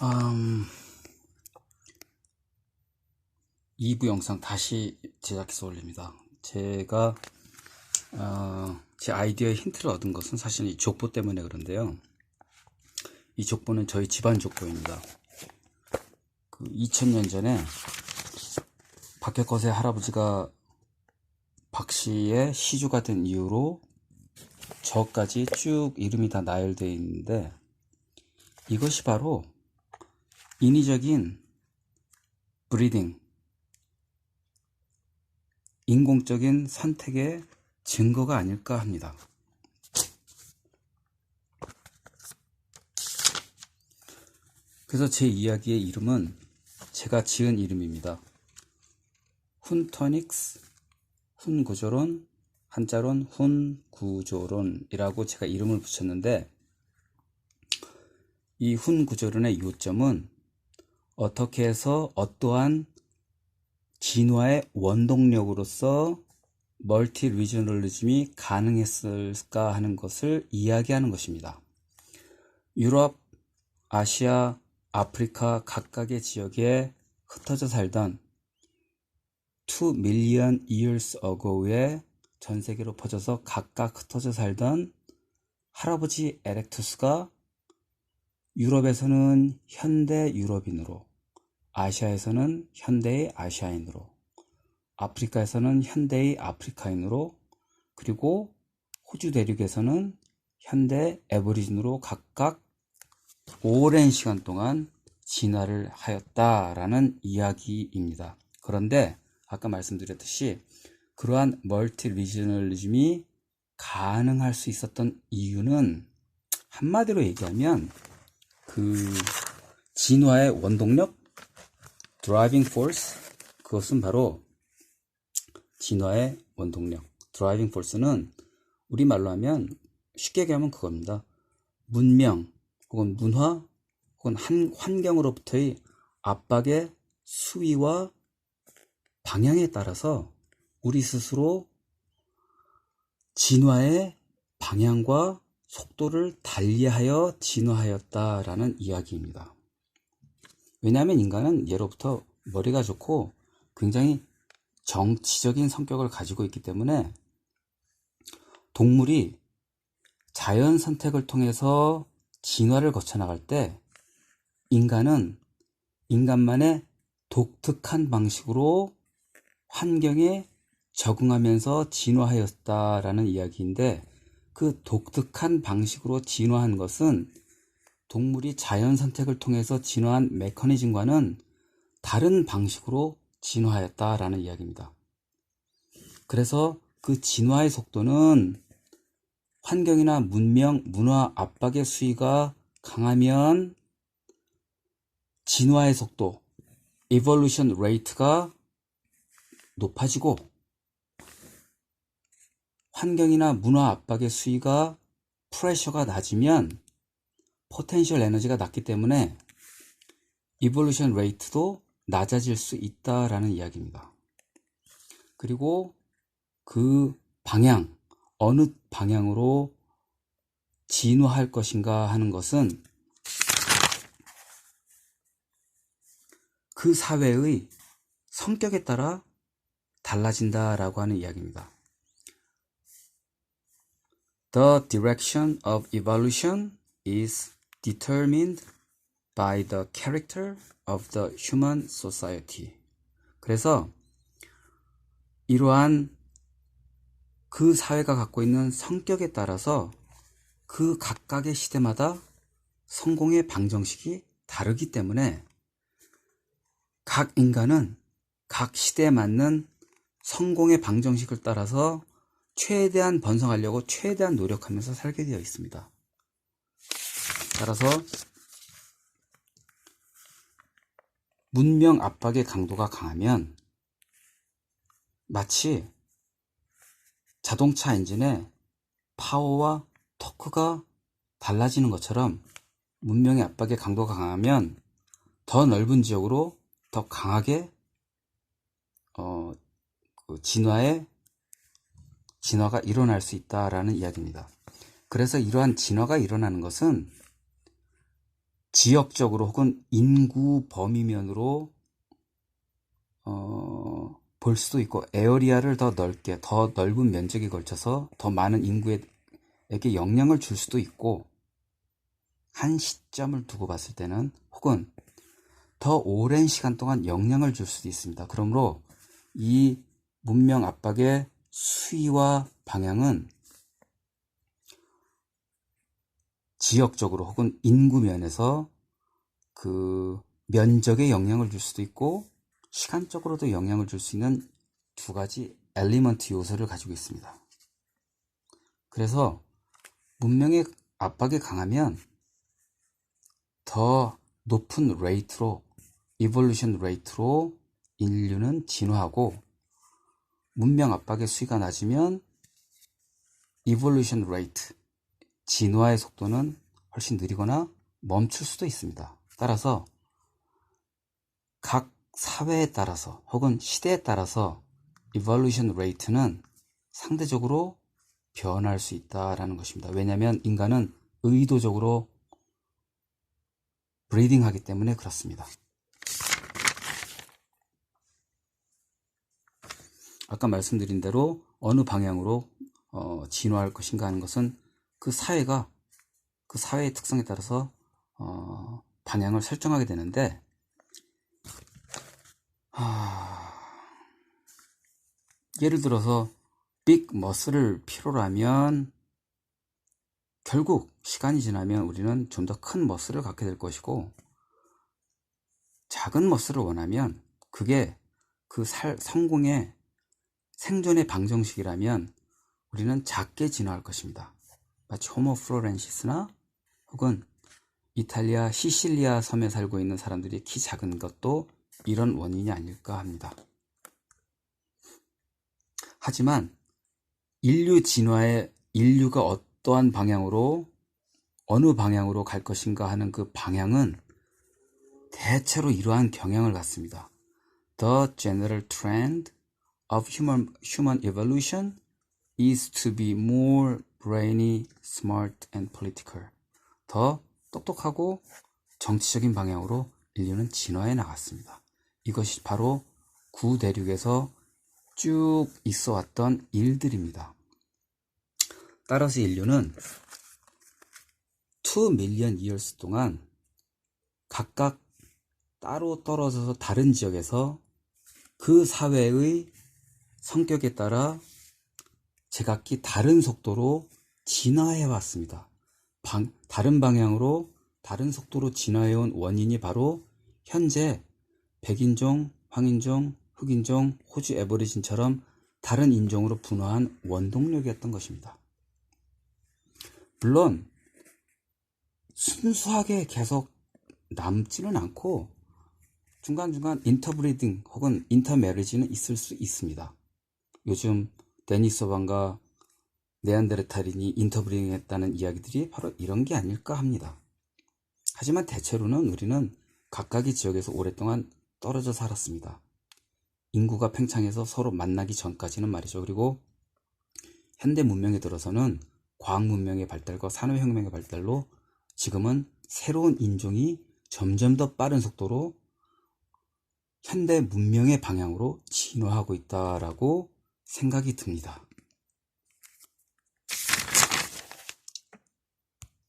음, 2부 영상 다시 제작해서 올립니다. 제가 제 아이디어의 힌트를 얻은 것은 사실 이 족보 때문에 그런데요. 이 족보는 저희 집안 족보입니다. 2000년 전에 박혁거세 할아버지가 박씨의 시주가 된 이후로 저까지 쭉 이름이 다 나열되어 있는데, 이것이 바로 인위적인 브리딩, 인공적인 선택의 증거가 아닐까 합니다. 그래서 제 이야기의 이름은 제가 지은 이름입니다. 훈터닉스, 훈구조론, 한자론 훈구조론이라고 제가 이름을 붙였는데, 이 훈구조론의 요점은 어떻게 해서 어떠한 진화의 원동력으로서 멀티 리저널리즘이 가능했을까 하는 것을 이야기하는 것입니다. 유럽, 아시아, 아프리카 각각의 지역에 흩어져 살던 2 million years ago에 전 세계로 퍼져서 각각 흩어져 살던 할아버지 에렉투스가 유럽에서는 현대 유럽인으로, 아시아에서는 현대의 아시아인으로, 아프리카에서는 현대의 아프리카인으로, 그리고 호주 대륙에서는 현대 애버리진으로 각각 오랜 시간 동안 진화를 하였다라는 이야기입니다. 그런데 아까 말씀드렸듯이 그러한 멀티 리저널리즘이 가능할 수 있었던 이유는 한마디로 얘기하면 진화의 원동력, 드라이빙 포스, 그것은 바로 진화의 원동력, 드라이빙 포스는 우리말로 하면 쉽게 얘기하면 그겁니다. 문명 혹은 문화 혹은 한 환경으로부터의 압박의 수위와 방향에 따라서 우리 스스로 진화의 방향과 속도를 달리하여 진화하였다라는 이야기입니다. 왜냐하면 인간은 예로부터 머리가 좋고 굉장히 정치적인 성격을 가지고 있기 때문에 동물이 자연 선택을 통해서 진화를 거쳐 나갈 때 인간은 인간만의 독특한 방식으로 환경에 적응하면서 진화하였다라는 이야기인데, 그 독특한 방식으로 진화한 것은 동물이 자연 선택을 통해서 진화한 메커니즘과는 다른 방식으로 진화하였다라는 이야기입니다. 그래서 그 진화의 속도는 환경이나 문명, 문화 압박의 수위가 강하면 진화의 속도, evolution rate가 높아지고, 환경이나 문화 압박의 수위가 프레셔가 낮으면 포텐셜 에너지가 낮기 때문에 evolution rate도 낮아질 수 있다라는 이야기입니다. 그리고 그 방향, 어느 방향으로 진화할 것인가 하는 것은 그 사회의 성격에 따라 달라진다라고 하는 이야기입니다. The direction of evolution is determined by the character of the human society. 그래서 이러한 그 사회가 갖고 있는 성격에 따라서 그 각각의 시대마다 성공의 방정식이 다르기 때문에 각 인간은 각 시대에 맞는 성공의 방정식을 따라서 최대한 번성하려고 최대한 노력하면서 살게 되어 있습니다. 따라서 문명 압박의 강도가 강하면 마치 자동차 엔진의 파워와 토크가 달라지는 것처럼 문명의 압박의 강도가 강하면 더 넓은 지역으로 더 강하게 진화가 일어날 수 있다라는 이야기입니다. 그래서 이러한 진화가 일어나는 것은 지역적으로 혹은 인구 범위면으로 볼 수도 있고, 에어리아를 더 넓게, 더 넓은 면적에 걸쳐서 더 많은 인구에게 영향을 줄 수도 있고, 한 시점을 두고 봤을 때는 혹은 더 오랜 시간 동안 영향을 줄 수도 있습니다. 그러므로 이 문명 압박의 수위와 방향은 지역적으로 혹은 인구 면에서 그 면적에 영향을 줄 수도 있고 시간적으로도 영향을 줄 수 있는 두 가지 엘리먼트 요소를 가지고 있습니다. 그래서 문명의 압박이 강하면 더 높은 레이트로, 이볼루션 레이트로 인류는 진화하고, 문명 압박의 수위가 낮으면 이볼루션 레이트, 진화의 속도는 훨씬 느리거나 멈출 수도 있습니다. 따라서 각 사회에 따라서 혹은 시대에 따라서 이볼루션 레이트는 상대적으로 변할 수 있다라는 것입니다. 왜냐하면 인간은 의도적으로 브리딩하기 때문에 그렇습니다. 아까 말씀드린 대로 어느 방향으로 진화할 것인가 하는 것은 그 사회의 특성에 따라서 방향을 설정하게 되는데, 예를 들어서 빅 머슬을 필요로 하면 결국 시간이 지나면 우리는 좀 더 큰 머슬을 갖게 될 것이고, 작은 머슬을 원하면 그게 그 성공의 생존의 방정식이라면 우리는 작게 진화할 것입니다. 마치 호모 플로렌시스나 혹은 이탈리아 시실리아 섬에 살고 있는 사람들이 키 작은 것도 이런 원인이 아닐까 합니다. 하지만 인류 진화에 인류가 어떠한 방향으로, 어느 방향으로 갈 것인가 하는 그 방향은 대체로 이러한 경향을 갖습니다. The general trend of human evolution is to be more brainy, smart and political. 더 똑똑하고 정치적인 방향으로 인류는 진화해 나갔습니다. 이것이 바로 구대륙에서 쭉 있어 왔던 일들입니다. 따라서 인류는 2 million years 동안 각각 따로 떨어져서 다른 지역에서 그 사회의 성격에 따라 제각기 다른 속도로 진화해 왔습니다. 다른 방향으로 다른 속도로 진화해 온 원인이 바로 현재 백인종, 황인종, 흑인종, 호주 애버리진처럼 다른 인종으로 분화한 원동력이었던 것입니다. 물론 순수하게 계속 남지는 않고 중간중간 인터브리딩 혹은 인터메리지는 있을 수 있습니다. 요즘 데니소반과 네안데르탈인이 인터브리딩 했다는 이야기들이 바로 이런 게 아닐까 합니다. 하지만 대체로는 우리는 각각의 지역에서 오랫동안 떨어져 살았습니다. 인구가 팽창해서 서로 만나기 전까지는 말이죠. 그리고 현대 문명에 들어서는 과학 문명의 발달과 산업혁명의 발달로 지금은 새로운 인종이 점점 더 빠른 속도로 현대 문명의 방향으로 진화하고 있다라고 생각이 듭니다.